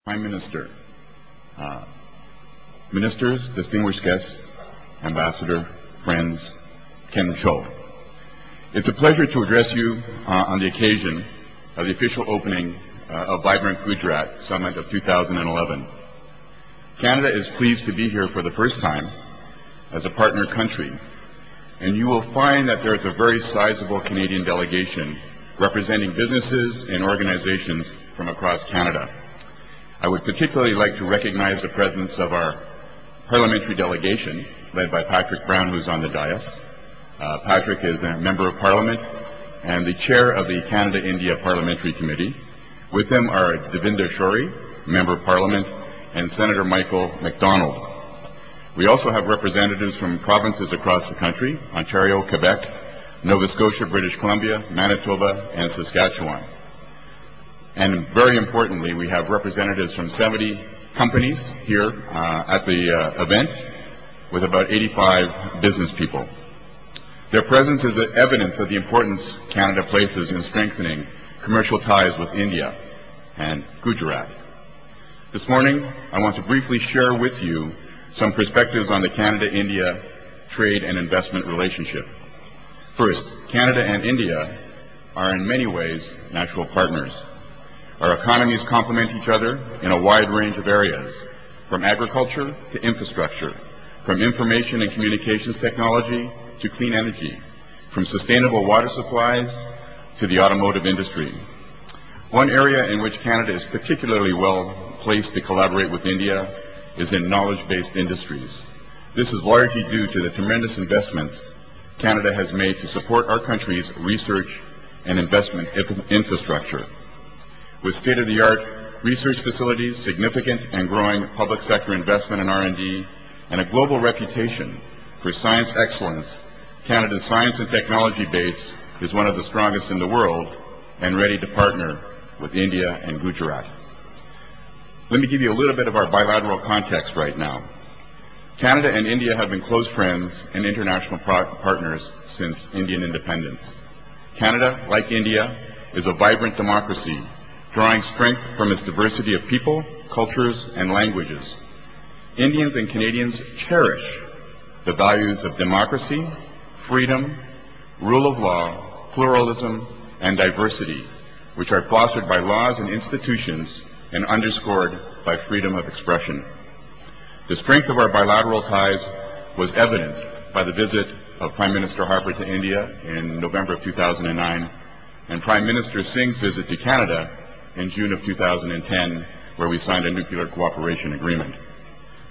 Prime Minister, ministers, distinguished guests, Ambassador, friends, Ken Cho. It's a pleasure to address you on the occasion of the official opening of Vibrant Gujarat Summit of 2011. Canada is pleased to be here for the first time as a partner country, and you will find that there is a very sizable Canadian delegation representing businesses and organizations from across Canada. I would particularly like to recognize the presence of our parliamentary delegation, led by Patrick Brown, who's on the dais. Patrick is a member of Parliament and the chair of the Canada-India Parliamentary Committee. With him are Devinder Shori, member of Parliament, and Senator Michael MacDonald. We also have representatives from provinces across the country: Ontario, Quebec, Nova Scotia, British Columbia, Manitoba, and Saskatchewan. And very importantly, we have representatives from 70 companies here at the event, with about 85 business people. Their presence is evidence of the importance Canada places in strengthening commercial ties with India and Gujarat. This morning, I want to briefly share with you some perspectives on the Canada-India trade and investment relationship. First, Canada and India are in many ways natural partners. Our economies complement each other in a wide range of areas, from agriculture to infrastructure, from information and communications technology to clean energy, from sustainable water supplies to the automotive industry. One area in which Canada is particularly well placed to collaborate with India is in knowledge-based industries. This is largely due to the tremendous investments Canada has made to support our country's research and investment infrastructure. With state-of-the-art research facilities, significant and growing public sector investment in R&D, and a global reputation for science excellence, Canada's science and technology base is one of the strongest in the world and ready to partner with India and Gujarat. Let me give you a little bit of our bilateral context right now. Canada and India have been close friends and international partners since Indian independence. Canada, like India, is a vibrant democracy, drawing strength from its diversity of people, cultures, and languages. Indians and Canadians cherish the values of democracy, freedom, rule of law, pluralism, and diversity, which are fostered by laws and institutions and underscored by freedom of expression. The strength of our bilateral ties was evidenced by the visit of Prime Minister Harper to India in November of 2009 and Prime Minister Singh's visit to Canada in June of 2010, where we signed a nuclear cooperation agreement.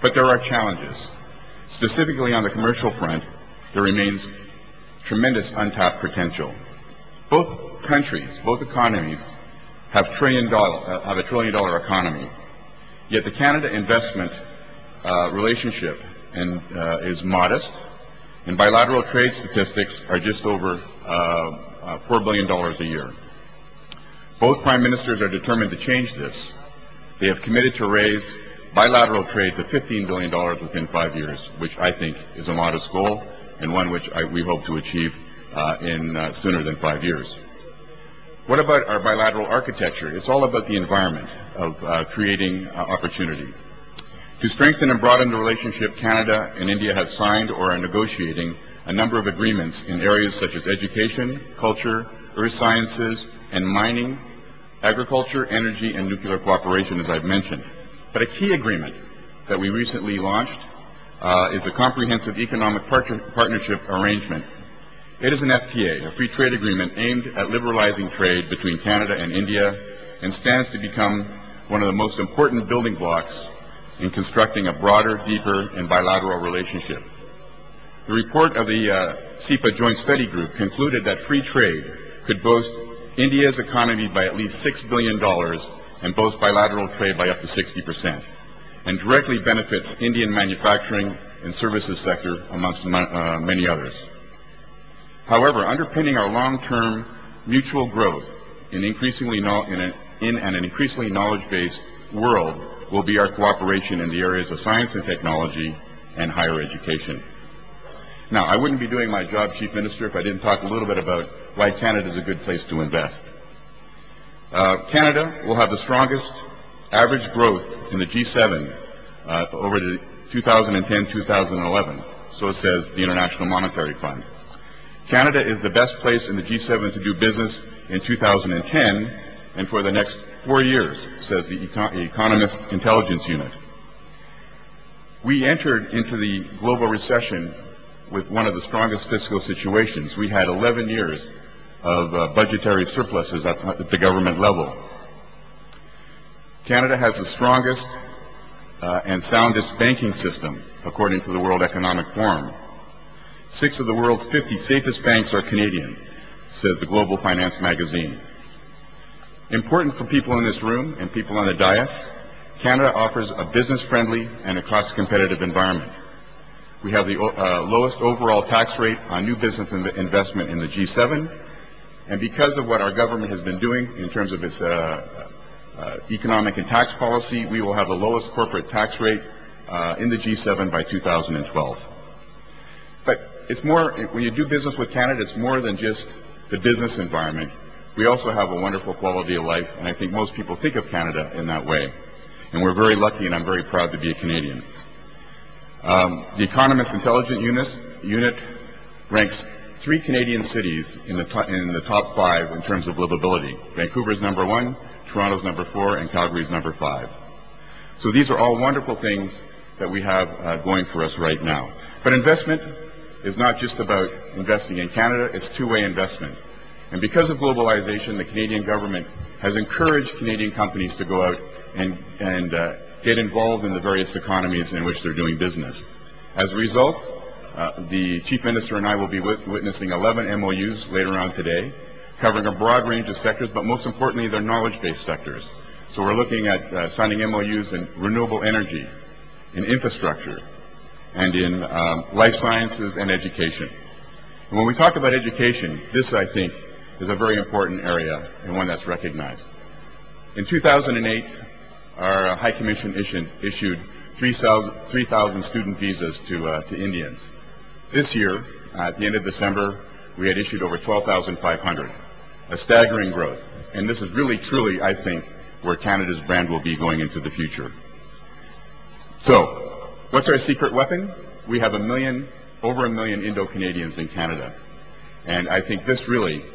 But there are challenges. Specifically on the commercial front, there remains tremendous untapped potential. Both countries, both economies, have a $1 trillion economy. Yet the Canada investment relationship is modest, and bilateral trade statistics are just over $4 billion a year. Both prime ministers are determined to change this. They have committed to raise bilateral trade to $15 billion within 5 years, which I think is a modest goal and one which we hope to achieve in sooner than 5 years. What about our bilateral architecture? It's all about the environment of creating opportunity. To strengthen and broaden the relationship, Canada and India have signed or are negotiating a number of agreements in areas such as education, culture, earth sciences, and mining, agriculture, energy, and nuclear cooperation, as I've mentioned. But a key agreement that we recently launched is a comprehensive economic partnership arrangement. It is an FTA, a free trade agreement aimed at liberalizing trade between Canada and India, and stands to become one of the most important building blocks in constructing a broader, deeper, and bilateral relationship. The report of the CEPA Joint Study Group concluded that free trade could boost India's economy by at least $6 billion and boost bilateral trade by up to 60%, and directly benefits Indian manufacturing and services sector, amongst many others. However, underpinning our long-term mutual growth in an increasingly knowledge-based world will be our cooperation in the areas of science and technology and higher education. Now, I wouldn't be doing my job, Chief Minister, if I didn't talk a little bit about why Canada is a good place to invest. Canada will have the strongest average growth in the G7 over the 2010-2011. So says the International Monetary Fund. Canada is the best place in the G7 to do business in 2010 and for the next 4 years, says the Economist Intelligence Unit. We entered into the global recession with one of the strongest fiscal situations. We had 11 years of budgetary surpluses at the government level. Canada has the strongest and soundest banking system, according to the World Economic Forum. 6 of the world's 50 safest banks are Canadian, says the Global Finance magazine. Important for people in this room and people on the dais, Canada offers a business-friendly and a cost-competitive environment. We have the lowest overall tax rate on new business investment in the G7, and because of what our government has been doing in terms of its economic and tax policy, we will have the lowest corporate tax rate in the G7 by 2012. But it's more, when you do business with Canada, it's more than just the business environment. We also have a wonderful quality of life, and I think most people think of Canada in that way. And we're very lucky, and I'm very proud to be a Canadian. The Economist Intelligence Unit ranks 3 Canadian cities in the top 5 in terms of livability. Vancouver's number 1, Toronto's number 4, and Calgary's number 5. So these are all wonderful things that we have going for us right now. But investment is not just about investing in Canada, it's two-way investment. And because of globalization, the Canadian government has encouraged Canadian companies to go out and get involved in the various economies in which they're doing business. As a result, the Chief Minister and I will be witnessing 11 MOUs later on today, covering a broad range of sectors, but most importantly, they're knowledge-based sectors. So we're looking at signing MOUs in renewable energy, in infrastructure, and in life sciences and education. And when we talk about education, this, I think, is a very important area and one that's recognized. In 2008, our High Commission issued 3,000 student visas to Indians. This year, at the end of December, we had issued over 12,500, a staggering growth. And this is really, truly, I think, where Canada's brand will be going into the future. So, what's our secret weapon? We have over a million Indo-Canadians in Canada. And I think this really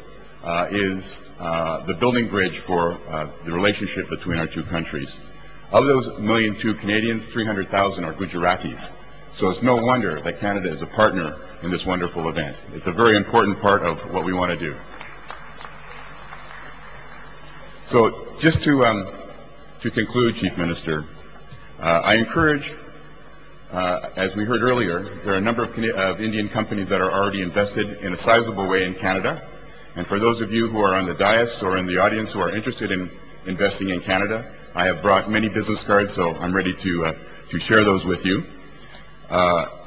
is the building bridge for the relationship between our two countries. Of those 1.2 million Canadians, 300,000 are Gujaratis. So it's no wonder that Canada is a partner in this wonderful event. It's a very important part of what we want to do. So just to conclude, Chief Minister, I encourage, as we heard earlier, there are a number of Indian companies that are already invested in a sizable way in Canada. And for those of you who are on the dais or in the audience who are interested in investing in Canada, I have brought many business cards, so I'm ready to share those with you.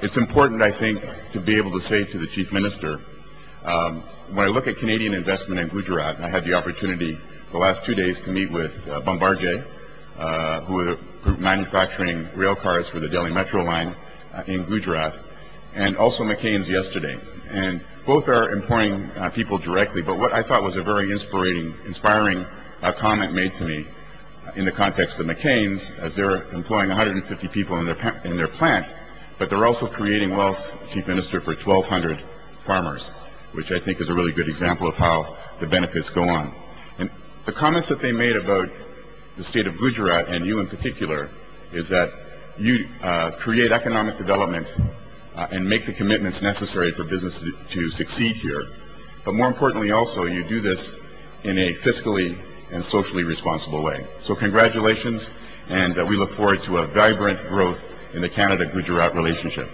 It's important, I think, to be able to say to the Chief Minister, when I look at Canadian investment in Gujarat, I had the opportunity the last 2 days to meet with Bombardier, who are manufacturing rail cars for the Delhi Metro line in Gujarat, and also McCain's yesterday. And both are employing people directly, but what I thought was a very inspiring comment made to me in the context of McCain's, as they're employing 150 people in their plant, but they're also creating wealth, Chief Minister, for 1,200 farmers, which I think is a really good example of how the benefits go on. And the comments that they made about the state of Gujarat, and you in particular, is that you create economic development and make the commitments necessary for business to succeed here. But more importantly also, you do this in a fiscally and socially responsible way. So congratulations, and we look forward to a vibrant growth in the Canada-Gujarat relationship.